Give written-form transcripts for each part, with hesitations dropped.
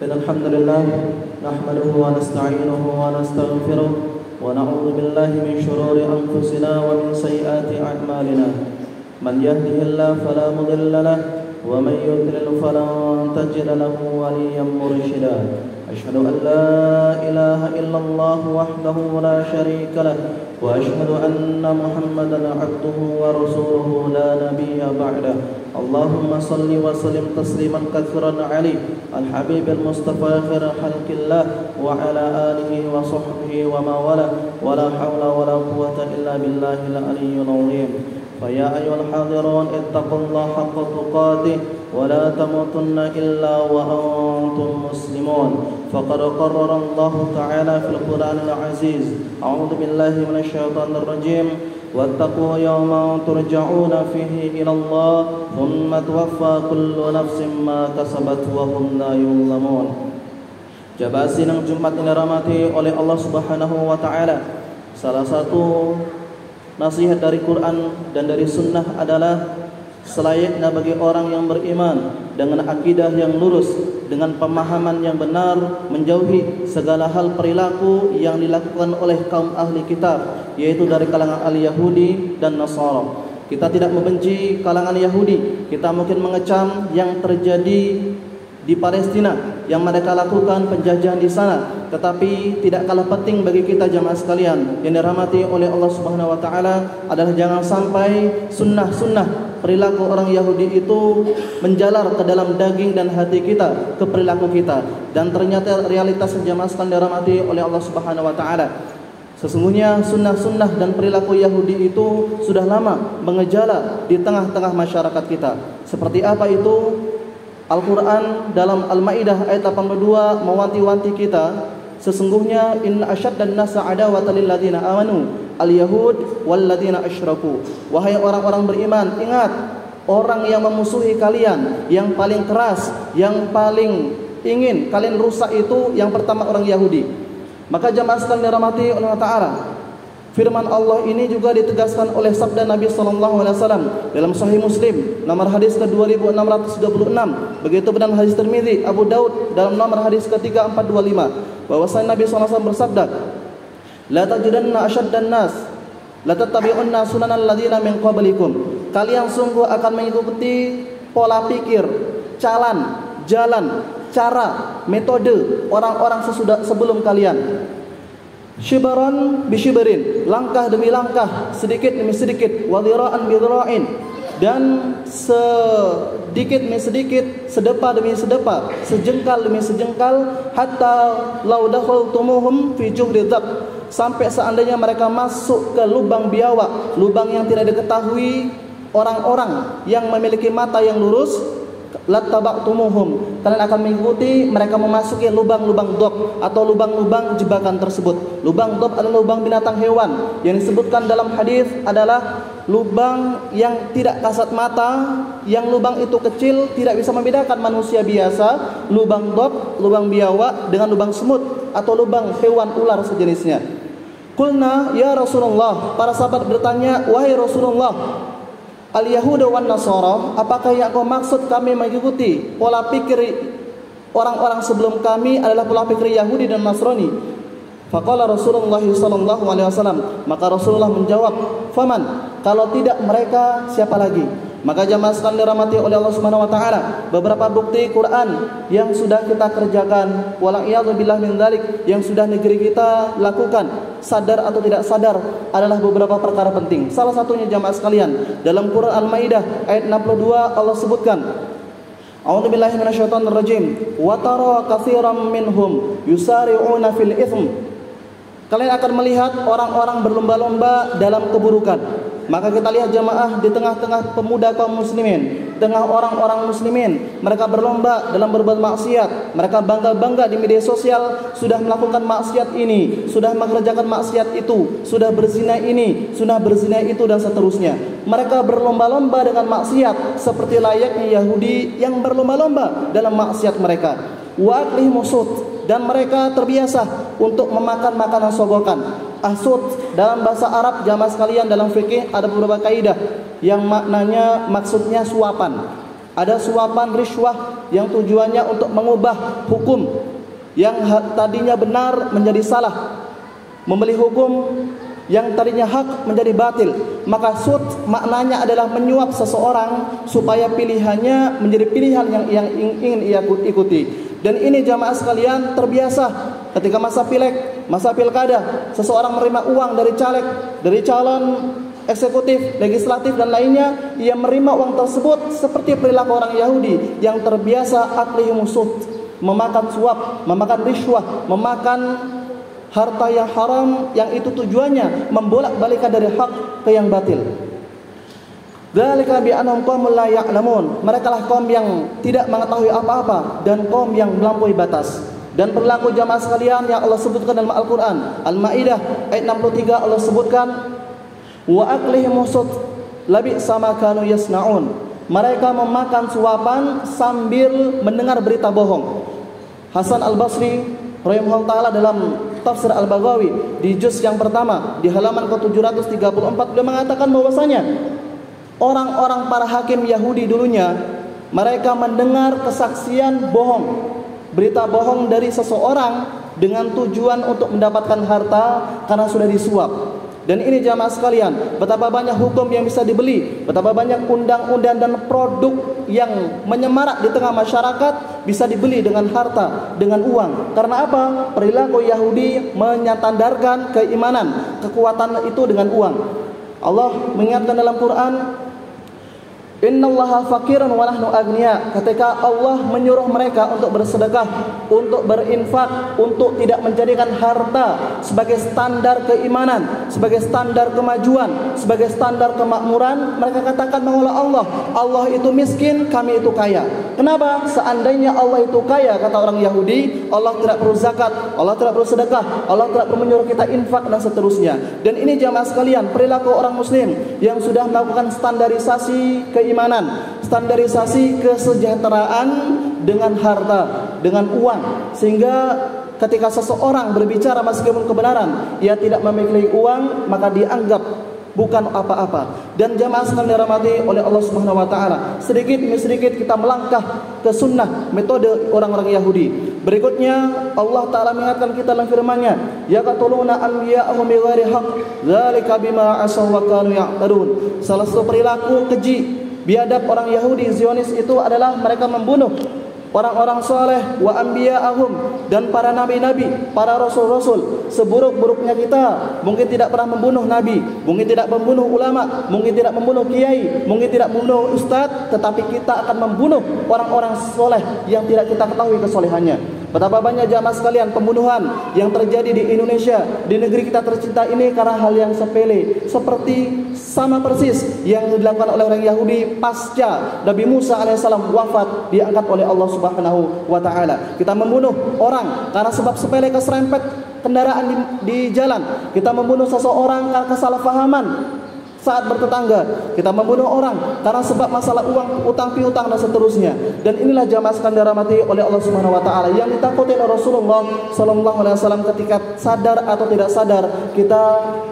Alhamdulillah nahmaduhu wa nasta'inuhu wa nastaghfiruh wa na'udzu billahi min shururi anfusina wa min sayyiati a'malina man yahdihillahu fala mudilla lahu wa man yudlil falan tajida lahu waliyyan murshida asyhadu an la ilaha illallah wahdahu la syarika lahu wa asyhadu anna Muhammadan 'abduhu wa rasuluhu la nabiyya ba'da Allahumma salli wa sallim tasliman katsiran 'alaihi al-habib al-mustafa khair khalqillah wa ala alihi wa sahbihi wa ma wala wa la hawla wa la quwwata illa billahil aliyyil azim fa ya ayyuhal hadirun ittaqullaha haqqa tuqatih wa la tamutunna illa wa antum muslimun faqad qarrara Allah ta'ala fil Qur'anil aziz a'udzu billahi minasy syaithanir rajim واتقوا يوما ترجعون فيه إلى الله ثم توفى كل نفس ما كسبت وهم لا يظلمون. Jamaah sidang Jumat yang dirahmati oleh Allah Subhanahu wa taala. Salah satu nasihat dari Quran dan dari sunnah adalah selayaknya bagi orang yang beriman dengan akidah yang lurus, dengan pemahaman yang benar, menjauhi segala hal perilaku yang dilakukan oleh kaum ahli kitab, yaitu dari kalangan al-Yahudi dan Nasara. Kita tidak membenci kalangan Yahudi, kita mungkin mengecam yang terjadi di Palestina yang mereka lakukan penjajahan di sana, tetapi tidak kalah penting bagi kita jamaah sekalian yang dirahmati oleh Allah Subhanahu wa taala adalah jangan sampai sunnah-sunnah perilaku orang Yahudi itu menjalar ke dalam daging dan hati kita, ke perilaku kita, dan ternyata realitas jamaah sekalian dirahmati oleh Allah Subhanahu wa taala. Sesungguhnya sunnah-sunnah dan perilaku Yahudi itu sudah lama mengejala di tengah-tengah masyarakat kita. Seperti apa itu? Al-Quran dalam Al-Ma'idah ayat 82 mewanti-wanti kita, sesungguhnya inna asyaddan nasa adawatan lil ladzina amanu al-yahud wal ladzina asyraku. Wahai orang-orang beriman, ingat orang yang memusuhi kalian, yang paling keras, yang paling ingin kalian rusak itu yang pertama orang Yahudi. Maka jamaah sekalian dirahmati oleh Allah Ta'ala, firman Allah ini juga ditegaskan oleh sabda Nabi sallallahu alaihi wasallam dalam Sahih Muslim nomor hadis ke-2626, begitu dalam hadis Tirmizi, Abu Daud dalam nomor hadis ke-3425, bahwasanya Nabi sallallahu alaihi wasallam bersabda, la tajidanna asyaddan nas la tattabi'unna sunanal ladzina min qablikum. Kalian sungguh akan mengikuti pola pikir, jalan, cara, metode orang-orang sesudah sebelum kalian. Shibaran bi shibarin, langkah demi langkah, sedikit demi sedikit, wadhira'an bi dhira'in, dan sedikit demi sedikit, sedepa demi sedepa, sejengkal demi sejengkal, hatta law dakhaltumuhum fi juhri dzab, sampai seandainya mereka masuk ke lubang biawak, lubang yang tidak diketahui orang-orang yang memiliki mata yang lurus, lattaba'tumuhum, kalian akan mengikuti mereka memasuki lubang-lubang dob atau lubang-lubang jebakan tersebut. Lubang dob adalah lubang binatang hewan yang disebutkan dalam hadis adalah lubang yang tidak kasat mata, yang lubang itu kecil tidak bisa membedakan manusia biasa, lubang dob, lubang biawak dengan lubang semut atau lubang hewan ular sejenisnya. Qulna ya Rasulullah, para sahabat bertanya, wahai Rasulullah, al-Yahuda wan Nasara, apakah yang kau maksud kami mengikuti pola pikir orang-orang sebelum kami adalah pola pikir Yahudi dan Nasrani? Faqala Rasulullah sallallahu alaihi wasallam, maka Rasulullah menjawab, faman, kalau tidak mereka siapa lagi? Maka jamaah sekalian dirahmati oleh Allah Subhanahu wa taala, beberapa bukti Quran yang sudah kita kerjakan, wala'iyadzu billah min dzalik, yang sudah negeri kita lakukan, sadar atau tidak sadar, adalah beberapa perkara penting. Salah satunya jamaah sekalian, dalam Quran Al-Maidah ayat 62 Allah sebutkan, a'udzubillahi minasyaitonir rajim, wa tara katsiran minhum yusari'una fil itsm. Kalian akan melihat orang-orang berlomba-lomba dalam keburukan. Maka kita lihat jamaah di tengah-tengah pemuda kaum muslimin, tengah orang-orang muslimin, mereka berlomba dalam berbuat maksiat. Mereka bangga-bangga di media sosial sudah melakukan maksiat ini, sudah mengerjakan maksiat itu, sudah berzina ini, sudah berzina itu, dan seterusnya. Mereka berlomba-lomba dengan maksiat seperti layaknya Yahudi yang berlomba-lomba dalam maksiat mereka. Wa aklihim sut, dan mereka terbiasa untuk memakan makanan sogokan. Asut dalam bahasa Arab jamaah sekalian, dalam fikih ada beberapa kaidah yang maknanya maksudnya suapan. Ada suapan riswah yang tujuannya untuk mengubah hukum yang tadinya benar menjadi salah, membeli hukum yang tadinya hak menjadi batil. Maka sud maknanya adalah menyuap seseorang supaya pilihannya menjadi pilihan yang ingin ia ikuti. Dan ini jamaah sekalian terbiasa ketika masa pileg, masa pilkada, seseorang menerima uang dari caleg, dari calon eksekutif, legislatif dan lainnya, ia menerima uang tersebut seperti perilaku orang Yahudi yang terbiasa aklihim sud, memakan suap, memakan riswah, memakan harta yang haram yang itu tujuannya membolak-balikkan dari hak ke yang batil. Dzalika bi annahum qaumul la ya'lamun. Mereka lah kaum yang tidak mengetahui apa-apa dan kaum yang melampaui batas. Dan perilaku jamaah sekalian yang Allah sebutkan dalam Al-Qur'an, Al-Maidah ayat 63, Allah sebutkan wa aklihim sut labi sama kanu yasnaun. Mereka memakan suapan sambil mendengar berita bohong. Hasan Al-Basri rahimahullah taala dalam Tafsir Al-Baghawi di juz yang pertama di halaman ke-734 beliau mengatakan bahwasanya orang-orang para hakim Yahudi dulunya, mereka mendengar kesaksian bohong, berita bohong dari seseorang dengan tujuan untuk mendapatkan harta karena sudah disuap. Dan ini jamaah sekalian, betapa banyak hukum yang bisa dibeli, betapa banyak undang-undang dan produk yang menyemarak di tengah masyarakat bisa dibeli dengan harta, dengan uang. Karena apa? Perilaku Yahudi menyatandarkan keimanan, kekuatan itu dengan uang. Allah mengingatkan dalam Quran, Innallaha faqirun wa nahnu aghnia. Ketika Allah menyuruh mereka untuk bersedekah, untuk berinfak, untuk tidak menjadikan harta sebagai standar keimanan, sebagai standar kemajuan, sebagai standar kemakmuran, mereka katakan mengolah Allah. Allah itu miskin, kami itu kaya. Kenapa? Seandainya Allah itu kaya, kata orang Yahudi, Allah tidak perlu zakat, Allah tidak perlu sedekah, Allah tidak perlu menyuruh kita infak dan seterusnya. Dan ini jamaah sekalian, perilaku orang muslim yang sudah melakukan standarisasi keimanan, standarisasi kesejahteraan dengan harta, dengan uang, sehingga ketika seseorang berbicara meskipun kebenaran, ia tidak memiliki uang, maka dianggap bukan apa-apa. Dan jamaah sekalian dirahmati oleh Allah Subhanahu wa taala, sedikit demi sedikit kita melangkah ke sunnah metode orang-orang Yahudi. Berikutnya Allah taala mengingatkan kita dalam firman-Nya, yaqtuluna anbiya'ahum bighairi haqq, dzalika bima asaw wa kanu ya'tadun. Salah satu perilaku keji, biadab orang Yahudi Zionis itu adalah mereka membunuh orang-orang soleh wa anbiya'ahum, dan para nabi-nabi, para rasul-rasul. Seburuk-buruknya kita mungkin tidak pernah membunuh nabi, mungkin tidak membunuh ulama, mungkin tidak membunuh kiai, mungkin tidak membunuh ustadz, tetapi kita akan membunuh orang-orang soleh yang tidak kita ketahui kesolehannya. Betapa banyak jamaah sekalian pembunuhan yang terjadi di Indonesia, di negeri kita tercinta ini karena hal yang sepele, seperti sama persis yang dilakukan oleh orang Yahudi pasca Nabi Musa alaihissalam wafat, diangkat oleh Allah Subhanahu wa taala. Kita membunuh orang karena sebab sepele, keserempet kendaraan di jalan. Kita membunuh seseorang karena kesalahpahaman saat bertetangga. Kita membunuh orang karena sebab masalah uang, utang piutang dan seterusnya. Dan inilah jamaah sekalian dirahmati oleh Allah Subhanahu wa taala yang ditakuti oleh Rasulullah sallallahu alaihi wasallam ketika sadar atau tidak sadar kita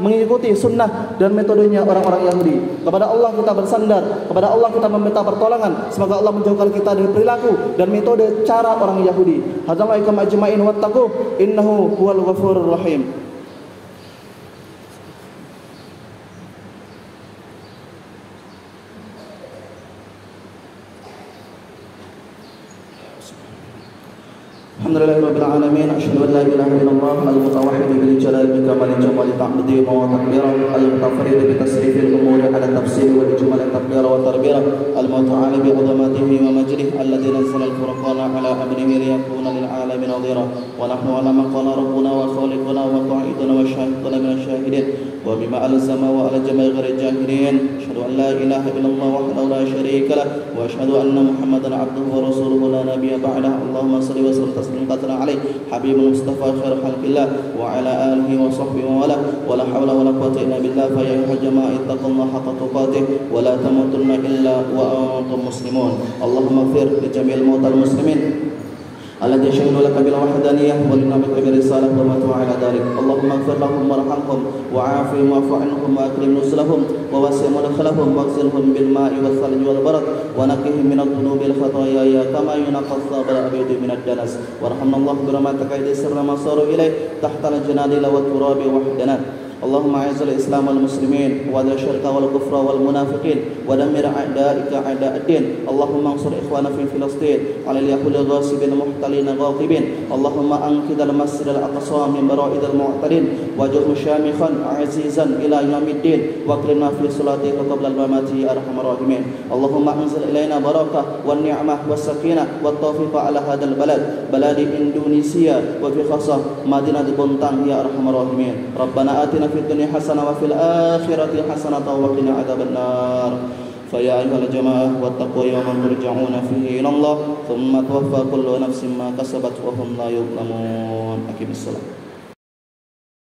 mengikuti sunnah dan metodenya orang-orang Yahudi. Kepada Allah kita bersandar, kepada Allah kita meminta pertolongan. Semoga Allah menjauhkan kita dari perilaku dan metode cara orang Yahudi. Hadzalaikum ajmain wattaqu innahu huwal ghafurur rahim. Alhamdulillahi rabbil alamin. Asyhadu an la ilaha illallah al-mutawahhid bil jalali bi kamali jamali ta'budi wa takbira al-mutafarrid bi tasrifil umuri ala tafsir wa ijmal takbira wa tarbira al-muta'ali bi 'azamatihi wa majdihi alladhi nazzala al-furqana ala abdihi liyakuna lil alamin nadhira wa nahnu ala ma qala rabbuna wa khaliquna wa qa'iduna wa shahiduna min ash-shahidin wa bima alzama wa ala jami'i ghairi jahilin. Asyhadu an la ilaha illallah wahdahu la syarika lah wa asyhadu anna muhammadan 'abduhu wa rasuluhu la nabiyya ba'dah. Allahumma shalli wa sallim tasliman katsiran alaihi habibul mustafa khair khalqillah wa ala alihi wa sahbihi wa wala wa la hawla wa la quwwata illa billah. Fa ya ayyuhal jamaah ittaqullaha haqqa tuqatih wa la tamutunna illa wa antum muslimun. Allahumma ighfir li jami'il mautal muslimin الذي شهدوا لك بالوحدانية ولنبيك برسالة وماتوا على ذلك. اللهم اغفر لهم وارحمهم وعافهم واعف عنهم واكرم نزلهم ووسع مدخلهم واغسلهم بالماء والثلج والبرد ونقهم من الذنوب الخطايا كما ينقى الثوب الابيض من الدنس. وارحمنا الله برحمتك إذ سر ما صاروا إليه تحت الجنادل والتراب وحدنا. اللهم اعز الاسلام والمسلمين واذل الشرك والكفر والمنافقين ودمر اعدائك اعداء الدين. اللهم انصر اخوانا في فلسطين على اليهود الغاصبين المحتلين الغاضبين. اللهم انقذ المسجد الاقصى من برائد المعتدين واجعله شامخا عزيزا الى يوم الدين واكرمنا في صلاتك قبل الممات يا ارحم الراحمين. اللهم انزل الينا بركه والنعمه والسكينه والتوفيق على هذا البلد بلد اندونيسيا وفي خاصه مدينه بنتان يا ارحم الراحمين. ربنا آتنا في الدنيا حسنة وفي الآخرة حسنة وقنا عذاب النار. فيا أيها الجماعة واتقوا يوما ترجعون فيه إلى الله ثم توفى كل نفس ما كسبت وهم لا يظلمون. أقم الصلاة.